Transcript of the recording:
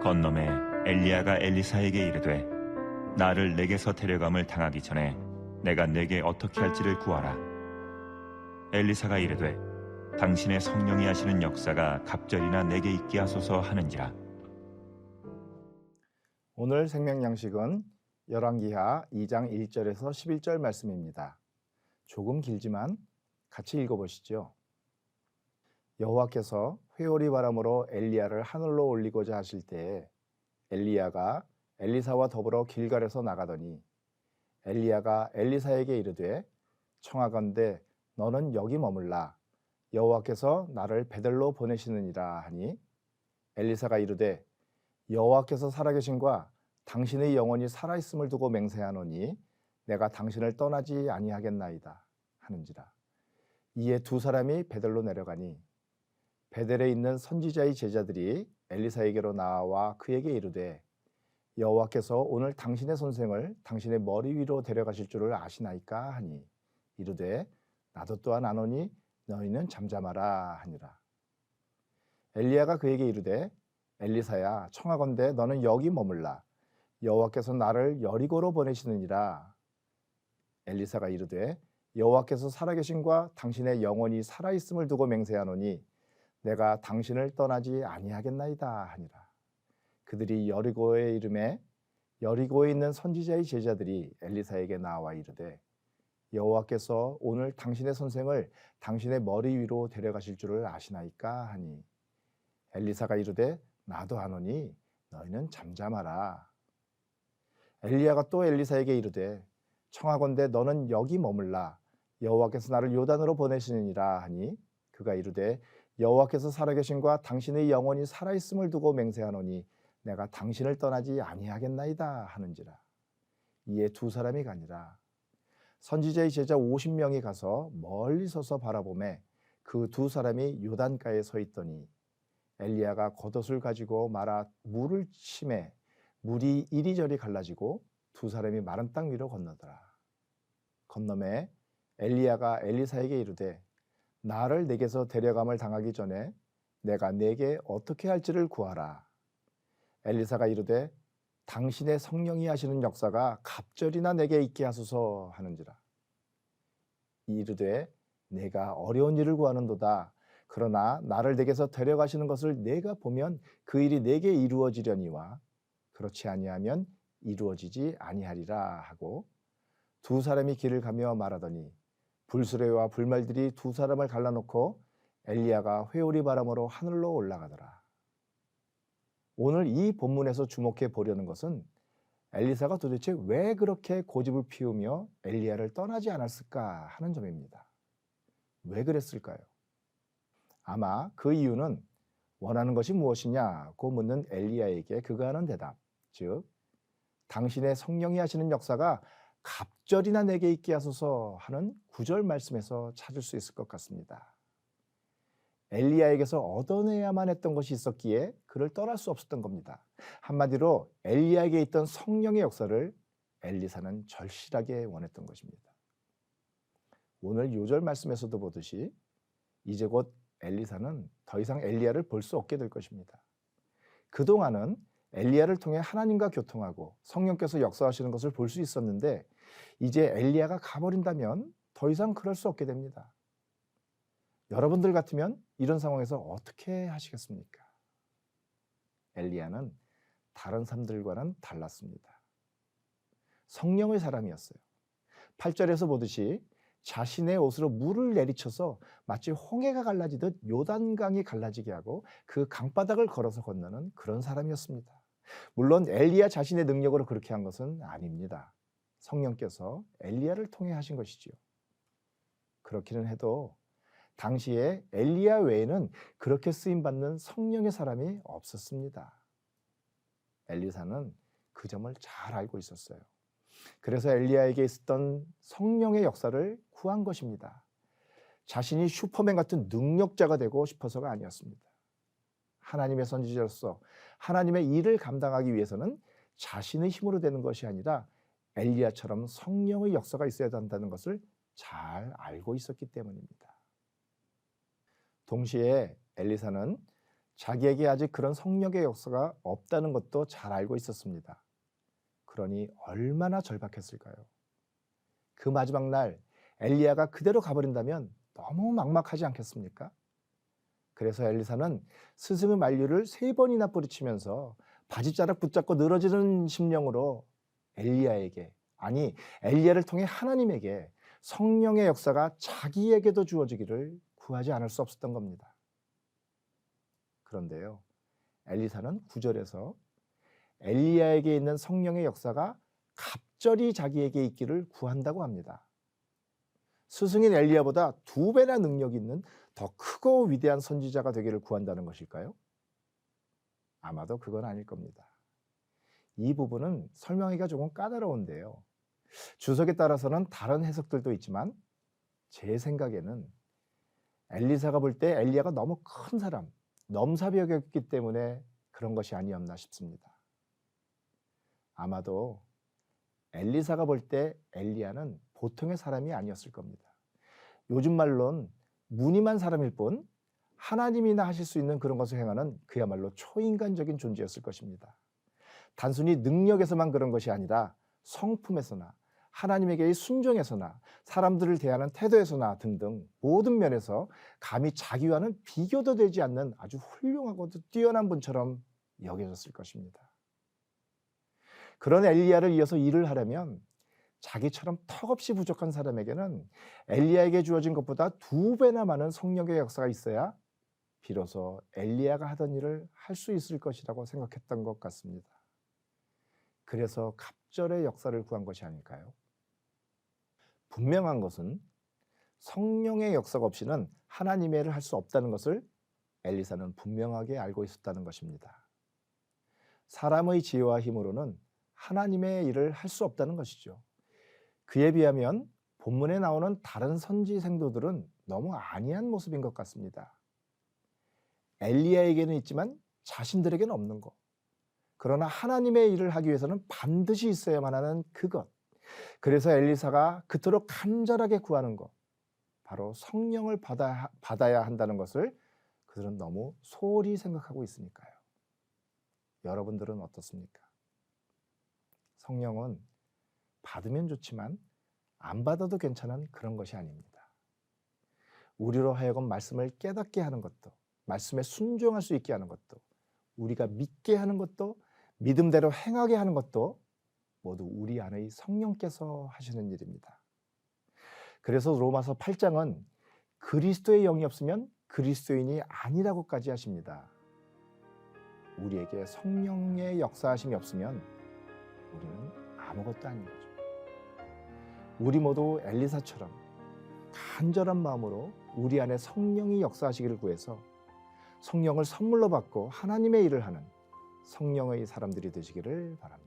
건너매 엘리야가 엘리사에게 이르되 나를 내게서 데려감을 당하기 전에 내가 내게 어떻게 할지를 구하라. 엘리사가 이르되 당신의 성령이 하시는 역사가 갑절이나 내게 있게 하소서 하는지라. 오늘 생명양식은 열왕기하 2장 1절에서 11절 말씀입니다. 조금 길지만 같이 읽어보시죠. 여호와께서 회오리 바람으로 엘리야를 하늘로 올리고자 하실 때에 엘리야가 엘리사와 더불어 길갈에서 나가더니 엘리야가 엘리사에게 이르되 청하건대 너는 여기 머물라. 여호와께서 나를 베델로 보내시느니라 하니 엘리사가 이르되 여호와께서 살아계신과 당신의 영혼이 살아있음을 두고 맹세하노니 내가 당신을 떠나지 아니하겠나이다 하는지라. 이에 두 사람이 베델로 내려가니 베델에 있는 선지자의 제자들이 엘리사에게로 나와 그에게 이르되 여호와께서 오늘 당신의 손생을 당신의 머리 위로 데려가실 줄을 아시나이까 하니 이르되 나도 또한 아노니 너희는 잠잠하라 하니라. 엘리야가 그에게 이르되 엘리사야 청하건대 너는 여기 머물라. 여호와께서 나를 여리고로 보내시느니라. 엘리사가 이르되 여호와께서 살아계신과 당신의 영혼이 살아있음을 두고 맹세하노니 내가 당신을 떠나지 아니하겠나이다 하니라. 그들이 여리고에 이르매 여리고에 있는 선지자의 제자들이 엘리사에게 나와 이르되 여호와께서 오늘 당신의 선생을 당신의 머리 위로 데려가실 줄을 아시나이까 하니 엘리사가 이르되 나도 아노니 너희는 잠잠하라. 엘리야가 또 엘리사에게 이르되 청하건대 너는 여기 머물라. 여호와께서 나를 요단으로 보내시느니라 하니 그가 이르되 여호와께서 살아계신과 당신의 영혼이 살아있음을 두고 맹세하노니 내가 당신을 떠나지 아니하겠나이다 하는지라. 이에 두 사람이 가니라. 선지자의 제자 50명이 가서 멀리 서서 바라보매 그 두 사람이 요단가에 서 있더니 엘리야가 겉옷을 가지고 말아 물을 치매 물이 이리저리 갈라지고 두 사람이 마른 땅 위로 건너더라. 건너매 엘리야가 엘리사에게 이르되 나를 내게서 데려감을 당하기 전에 내가 내게 어떻게 할지를 구하라. 엘리사가 이르되 당신의 성령이 하시는 역사가 갑절이나 내게 있게 하소서 하는지라. 이르되 내가 어려운 일을 구하는도다. 그러나 나를 내게서 데려가시는 것을 내가 보면 그 일이 내게 이루어지려니와 그렇지 아니하면 이루어지지 아니하리라 하고 두 사람이 길을 가며 말하더니 불수레와 불말들이 두 사람을 갈라놓고 엘리야가 회오리 바람으로 하늘로 올라가더라. 오늘 이 본문에서 주목해 보려는 것은 엘리사가 도대체 왜 그렇게 고집을 피우며 엘리야를 떠나지 않았을까 하는 점입니다. 왜 그랬을까요? 아마 그 이유는 원하는 것이 무엇이냐고 묻는 엘리야에게 그가 하는 대답, 즉 당신의 성령이 하시는 역사가 갑절이나 내게 있게 하소서 하는 9절 말씀에서 찾을 수 있을 것 같습니다. 엘리야에게서 얻어내야만 했던 것이 있었기에 그를 떠날 수 없었던 겁니다. 한마디로 엘리야에게 있던 성령의 역사를 엘리사는 절실하게 원했던 것입니다. 오늘 요절 말씀에서도 보듯이 이제 곧 엘리사는 더 이상 엘리야를 볼 수 없게 될 것입니다. 그동안은 엘리야를 통해 하나님과 교통하고 성령께서 역사하시는 것을 볼 수 있었는데 이제 엘리야가 가버린다면 더 이상 그럴 수 없게 됩니다. 여러분들 같으면 이런 상황에서 어떻게 하시겠습니까? 엘리야는 다른 사람들과는 달랐습니다. 성령의 사람이었어요. 8절에서 보듯이 자신의 옷으로 물을 내리쳐서 마치 홍해가 갈라지듯 요단강이 갈라지게 하고 그 강바닥을 걸어서 건너는 그런 사람이었습니다. 물론 엘리야 자신의 능력으로 그렇게 한 것은 아닙니다. 성령께서 엘리야를 통해 하신 것이지요. 그렇기는 해도 당시에 엘리야 외에는 그렇게 쓰임받는 성령의 사람이 없었습니다. 엘리사는 그 점을 잘 알고 있었어요. 그래서 엘리야에게 있었던 성령의 역사를 구한 것입니다. 자신이 슈퍼맨 같은 능력자가 되고 싶어서가 아니었습니다. 하나님의 선지자로서 하나님의 일을 감당하기 위해서는 자신의 힘으로 되는 것이 아니라 엘리야처럼 성령의 역사가 있어야 한다는 것을 잘 알고 있었기 때문입니다. 동시에 엘리사는 자기에게 아직 그런 성령의 역사가 없다는 것도 잘 알고 있었습니다. 그러니 얼마나 절박했을까요? 그 마지막 날 엘리야가 그대로 가버린다면 너무 막막하지 않겠습니까? 그래서 엘리사는 스승의 만류를 3번이나 뿌리치면서 바지자락 붙잡고 늘어지는 심령으로 엘리야에게, 아니 엘리야를 통해 하나님에게 성령의 역사가 자기에게도 주어지기를 구하지 않을 수 없었던 겁니다. 그런데요, 엘리사는 9절에서 엘리야에게 있는 성령의 역사가 갑절이 자기에게 있기를 구한다고 합니다. 스승인 엘리야보다 2배나 능력이 있는 더 크고 위대한 선지자가 되기를 구한다는 것일까요? 아마도 그건 아닐 겁니다. 이 부분은 설명하기가 조금 까다로운데요. 주석에 따라서는 다른 해석들도 있지만 제 생각에는 엘리사가 볼 때 엘리야가 너무 큰 사람, 넘사벽이었기 때문에 그런 것이 아니었나 싶습니다. 아마도 엘리사가 볼 때 엘리야는 보통의 사람이 아니었을 겁니다. 요즘 말로는 무늬만 사람일 뿐 하나님이나 하실 수 있는 그런 것을 행하는 그야말로 초인간적인 존재였을 것입니다. 단순히 능력에서만 그런 것이 아니라 성품에서나 하나님에게의 순종에서나 사람들을 대하는 태도에서나 등등 모든 면에서 감히 자기와는 비교도 되지 않는 아주 훌륭하고도 뛰어난 분처럼 여겨졌을 것입니다. 그런 엘리야를 이어서 일을 하려면 자기처럼 턱없이 부족한 사람에게는 엘리야에게 주어진 것보다 2배나 많은 성령의 역사가 있어야 비로소 엘리야가 하던 일을 할 수 있을 것이라고 생각했던 것 같습니다. 그래서 갑절의 역사를 구한 것이 아닐까요? 분명한 것은 성령의 역사가 없이는 하나님의 일을 할 수 없다는 것을 엘리사는 분명하게 알고 있었다는 것입니다. 사람의 지혜와 힘으로는 하나님의 일을 할 수 없다는 것이죠. 그에 비하면 본문에 나오는 다른 선지 생도들은 너무 안이한 모습인 것 같습니다. 엘리야에게는 있지만 자신들에게는 없는 것. 그러나 하나님의 일을 하기 위해서는 반드시 있어야만 하는 그것. 그래서 엘리사가 그토록 간절하게 구하는 것. 바로 성령을 받아야 한다는 것을 그들은 너무 소홀히 생각하고 있으니까요. 여러분들은 어떻습니까? 성령은 받으면 좋지만 안 받아도 괜찮은 그런 것이 아닙니다. 우리로 하여금 말씀을 깨닫게 하는 것도, 말씀에 순종할 수 있게 하는 것도, 우리가 믿게 하는 것도, 믿음대로 행하게 하는 것도 모두 우리 안의 성령께서 하시는 일입니다. 그래서 로마서 8장은 그리스도의 영이 없으면 그리스도인이 아니라고까지 하십니다. 우리에게 성령의 역사하심이 없으면 우리는 아무것도 아닌 거죠. 우리 모두 엘리사처럼 간절한 마음으로 우리 안에 성령이 역사하시기를 구해서 성령을 선물로 받고 하나님의 일을 하는 성령의 사람들이 되시기를 바랍니다.